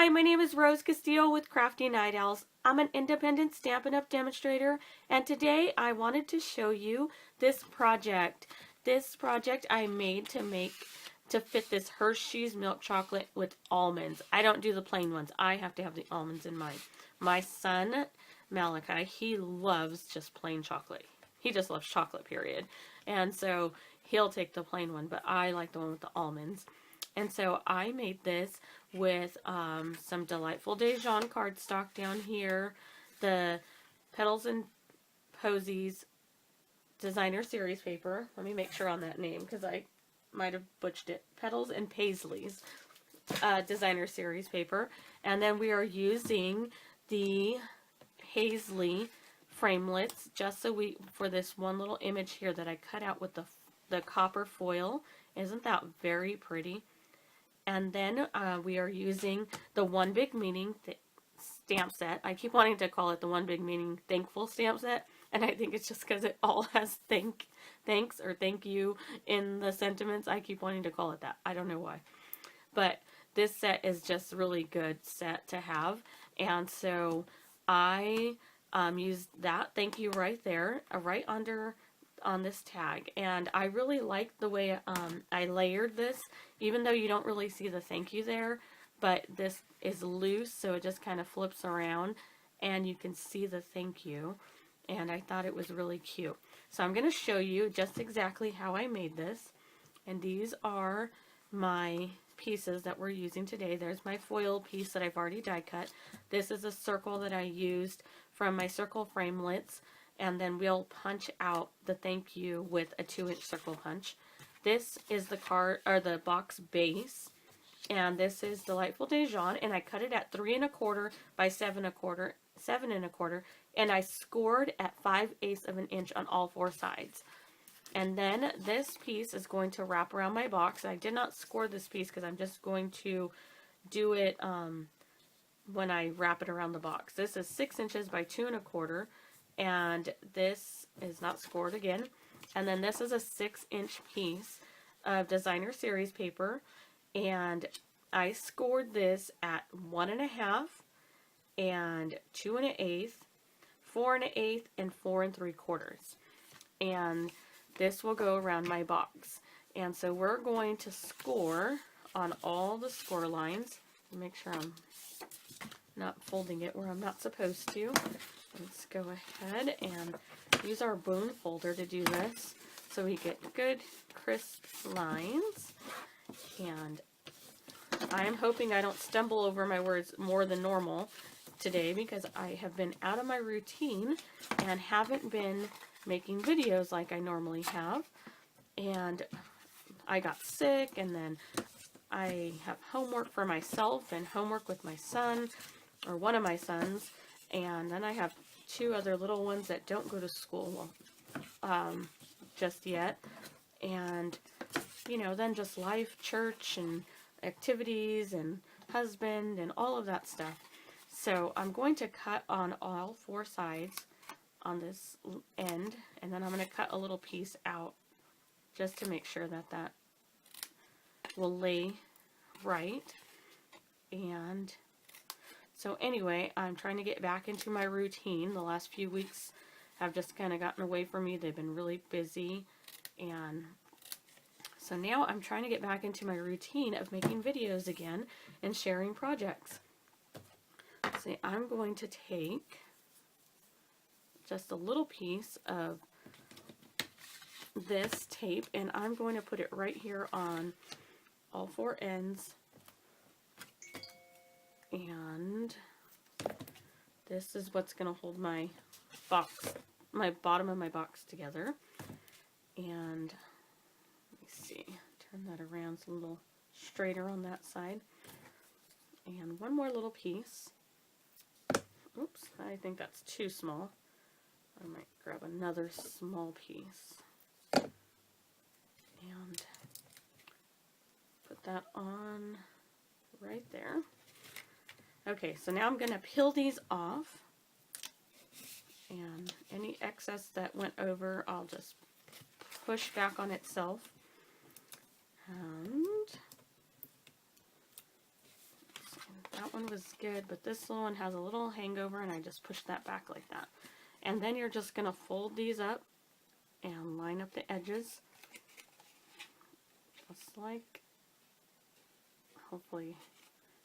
Hi, my name is Rose Castillo with Crafty Night Owls. I'm an independent Stampin' Up! Demonstrator, and today I wanted to show you this project. This project I made to fit this Hershey's milk chocolate with almonds. I don't do the plain ones. I have to have the almonds in mine. My son, Malachi, he loves just plain chocolate. He just loves chocolate, period. And so he'll take the plain one, but I like the one with the almonds. And so I made this with some delightful Dejon cardstock down here, the Petals and Posies designer series paper. Let me make sure on that name because I might have butchered it. Petals and Paisleys designer series paper. And then we are using the Paisley framelits just so for this one little image here that I cut out with the copper foil. Isn't that very pretty? And then we are using the One Big Meaning stamp set. I keep wanting to call it the One Big Meaning Thankful stamp set, and I think it's just because it all has thanks or thank you in the sentiments. I keep wanting to call it that. I don't know why. But this set is just really good set to have, and so I used that thank you right there, right under on this tag, and I really like the way I layered this, even though you don't really see the thank you there, but this is loose, so it just kind of flips around and you can see the thank you, and I thought it was really cute. So I'm going to show you just exactly how I made this, and these are my pieces that we're using today. There's my foil piece that I've already die cut. This is a circle that I used from my circle framelits, and then we'll punch out the thank you with a 2-inch circle punch. This is the card or the box base, and this is Delightful Dejon, and I cut it at 3 1/4 by 7 1/4, and I scored at 5/8 of an inch on all 4 sides. And then this piece is going to wrap around my box. I did not score this piece because I'm just going to do it when I wrap it around the box. This is 6 inches by 2 1/4. And this is not scored again. And then this is a 6-inch piece of designer series paper, and I scored this at 1 1/2 and 2 1/8, 4 1/8, and 4 3/4. And this will go around my box. And so we're going to score on all the score lines. Make sure I'm not folding it where I'm not supposed to. Let's go ahead and use our bone folder to do this so we get good crisp lines. And I'm hoping I don't stumble over my words more than normal today because I have been out of my routine and haven't been making videos like I normally have. And I got sick, and then I have homework for myself and homework with my son, or one of my sons. And then I have 2 other little ones that don't go to school just yet. And, you know, then just life, church, and activities, and husband, and all of that stuff. So I'm going to cut on all 4 sides on this end. And then I'm going to cut a little piece out just to make sure that that will lay right. And so anyway, I'm trying to get back into my routine. The last few weeks have just kind of gotten away from me. They've been really busy. And so now I'm trying to get back into my routine of making videos again and sharing projects. See, I'm going to take just a little piece of this tape, and I'm going to put it right here on all 4 ends. And this is what's going to hold my box, my bottom of my box together. And let me see, turn that around so a little straighter on that side. And one more little piece. Oops, I think that's too small. I might grab another small piece and put that on right there. Okay, so now I'm going to peel these off, and any excess that went over I'll just push back on itself. And that one was good, but this little one has a little hangover, and I just pushed that back like that. And then you're just going to fold these up and line up the edges, just like, hopefully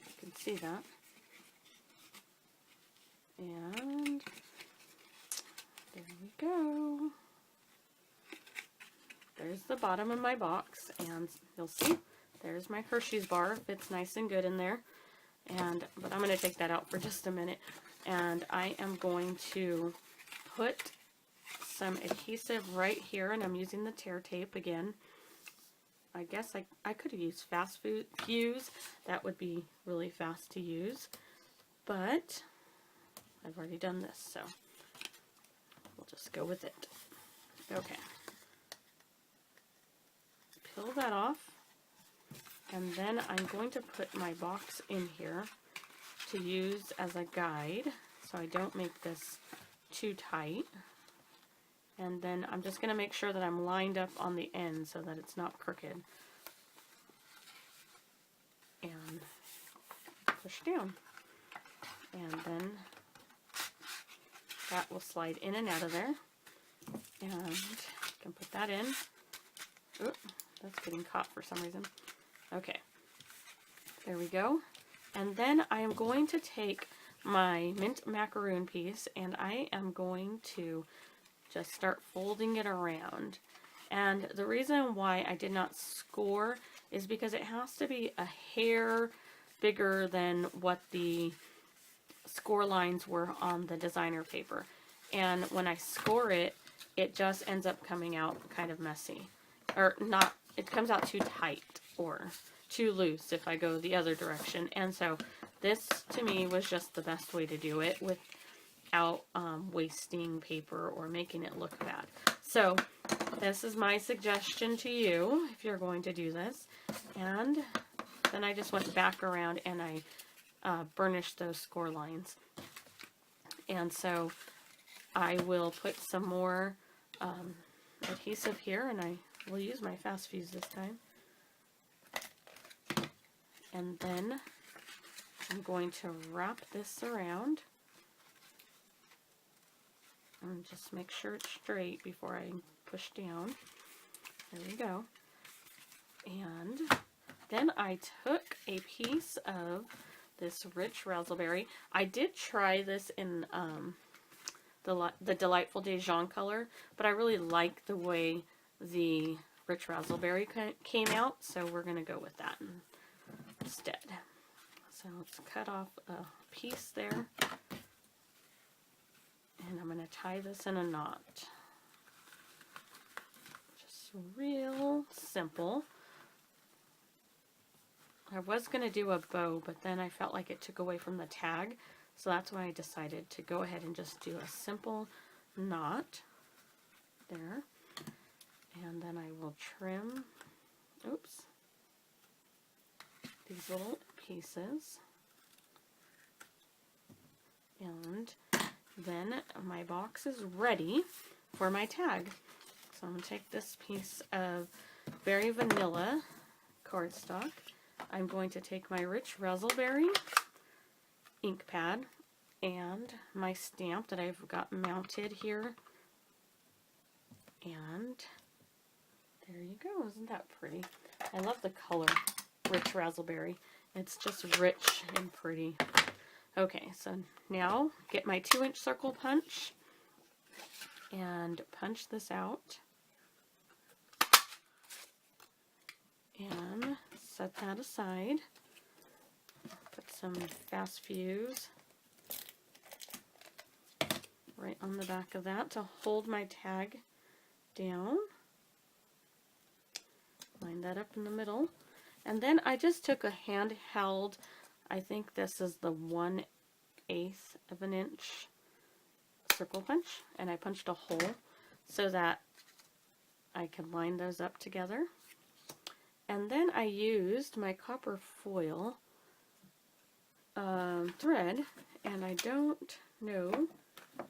you can see that. And there we go. There's the bottom of my box, and you'll see there's my Hershey's bar. It fits nice and good in there. But I'm going to take that out for just a minute, and I am going to put some adhesive right here, and I'm using the tear tape again. I guess I could have used fast fuse. That would be really fast to use, but I've already done this, so we'll just go with it. Okay. Peel that off, and then I'm going to put my box in here to use as a guide so I don't make this too tight. And then I'm just going to make sure that I'm lined up on the end so that it's not crooked. And push down. And then that will slide in and out of there. And you can put that in. Oop. That's getting caught for some reason. Okay, there we go. And then I am going to take my mint macaroon piece, and I am going to just start folding it around. And the reason why I did not score is because it has to be a hair bigger than what the score lines were on the designer paper. And when I score it, it just ends up coming out kind of messy. Or not, it comes out too tight or too loose if I go the other direction. And so this to me was just the best way to do it without wasting paper or making it look bad. So this is my suggestion to you if you're going to do this. And then I just went back around and I burnished those score lines. And so I will put some more adhesive here, and I will use my fast fuse this time. And then I'm going to wrap this around and just make sure it's straight before I push down. There we go. And then I took a piece of this rich razzleberry. I did try this in the Delightful Dejon color, but I really like the way the rich razzleberry came out, so we're going to go with that instead. So let's cut off a piece there, and I'm going to tie this in a knot. Just real simple. I was going to do a bow, but then I felt like it took away from the tag, so that's why I decided to go ahead and just do a simple knot there. And then I will trim, oops, these little pieces. And then my box is ready for my tag. So I'm going to take this piece of Berry Vanilla cardstock. I'm going to take my rich razzleberry ink pad and my stamp that I've got mounted here. And there you go. Isn't that pretty? I love the color, rich razzleberry. It's just rich and pretty. Okay, so now get my 2-inch circle punch and punch this out. And set that aside. Put some fast fuse right on the back of that to hold my tag down. Line that up in the middle. And then I just took a handheld, I think this is the 1/8 of an inch circle punch, and I punched a hole so that I can line those up together. And then I used my copper foil thread, and I don't know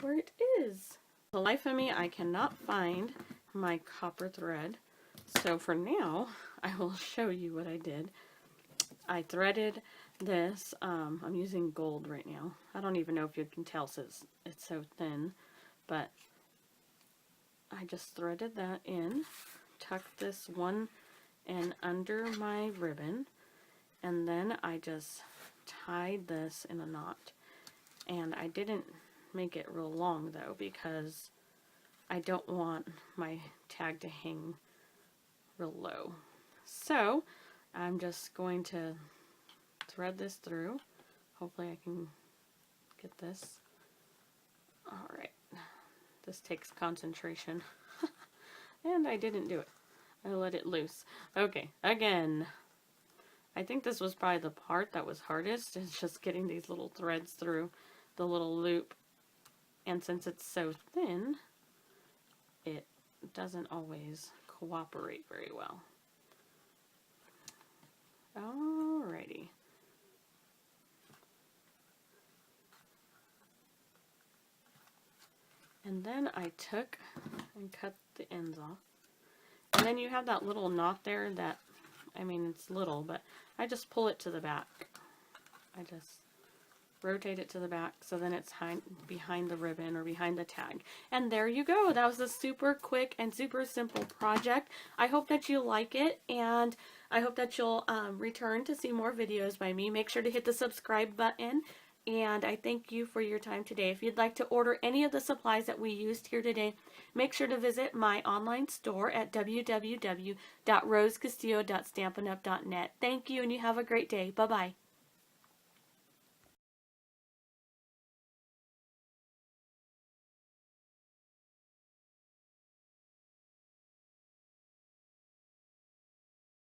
where it is. For the life of me, I cannot find my copper thread. So for now, I will show you what I did. I threaded this. I'm using gold right now. I don't even know if you can tell since it's so thin, but I just threaded that in, tucked this one in under my ribbon, and then I just tied this in a knot. And I didn't make it real long though, because I don't want my tag to hang real low. So I'm just going to thread this through. Hopefully I can get this. Alright, this takes concentration. And I didn't do it. I let it loose. Okay, again. I think this was probably the part that was hardest, is just getting these little threads through the little loop. And since it's so thin, it doesn't always cooperate very well. Alrighty. And then I took and cut the ends off. And then you have that little knot there that, I mean, it's little, but I just pull it to the back. I just rotate it to the back so then it's behind the ribbon or behind the tag. And there you go. That was a super quick and super simple project. I hope that you like it, and I hope that you'll return to see more videos by me. Make sure to hit the subscribe button, and I thank you for your time today. If you'd like to order any of the supplies that we used here today, make sure to visit my online store at www.rosecastillo.stampinup.net. Thank you, and you have a great day. Bye-bye.